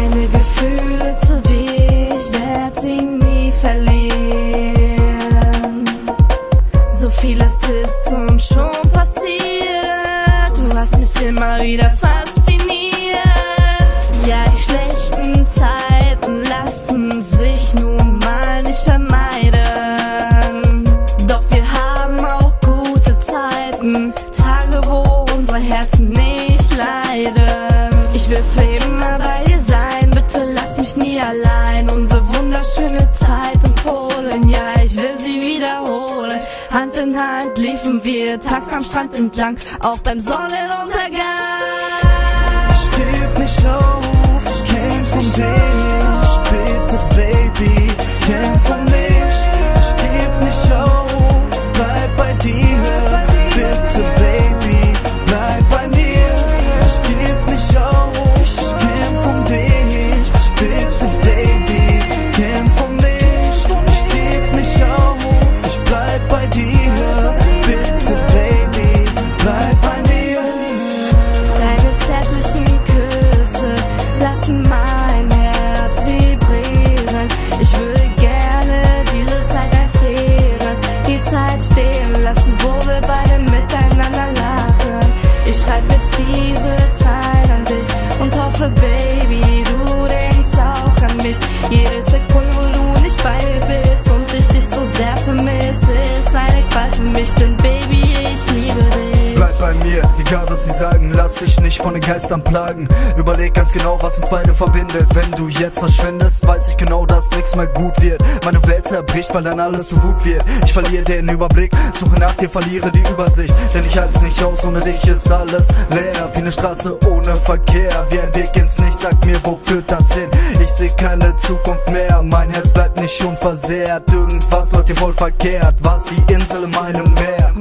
Meine Gefühle zu dir, ich werd sie nie verlieren. So vieles ist uns schon passiert, du hast mich immer wieder fasziniert. Ja, die schlechten Zeiten lassen sich nun mal nicht vermeiden. Doch wir haben auch gute Zeiten, Tage, wo unsere Herzen nicht leiden. Ich will für immer bei dir sein, bitte lass mich nie allein. Unsere wunderschöne Zeit in Polen, ja, ich will sie wiederholen. Hand in Hand liefen wir tags am Strand entlang, auch beim Sonnenuntergang. Ich geb nicht auf, ich kämpf um dich, bitte Baby, kämpf um mich. Ich geb nicht auf, bleib bei dir, bitte Baby, bleib bei mir. Ich geb nicht auf, ich kämpf um dich, bitte Baby, kämpf um mich. Ich geb nicht auf, ich bleib bei dir, bitte Baby, bleib bei mir. Deine zärtlichen Küsse lassen mein Herz vibrieren. Ich würde gerne diese Zeit erfrieren, die Zeit stehen lassen, wo wir beide miteinander lachen. Ich schreib jetzt diese Zeit an dich und hoffe, Baby, du denkst auch an mich. Jede Sekunde, wo du nicht bei mir bist und ich dich so sehr vermisse, ist eine Qual für mich, denn Baby, ich liebe dich. Bleib bei mir, egal was sie sagen, lass dich nicht von den Geistern plagen. Überleg ganz genau, was uns beide verbindet. Wenn du jetzt verschwindest, weiß ich genau, dass nichts mehr gut wird. Meine Welt zerbricht, weil dann alles zu Wut wird. Ich verliere den Überblick, suche nach dir, verliere die Übersicht. Denn ich halt's nicht aus, ohne dich ist alles leer. Wie eine Straße ohne Verkehr, wie ein Weg ins Nichts, sag mir, wo führt das hin? Ich seh keine Zukunft mehr, mein Herz bleibt nicht unversehrt. Irgendwas läuft hier voll verkehrt, was die Insel in meinem Meer.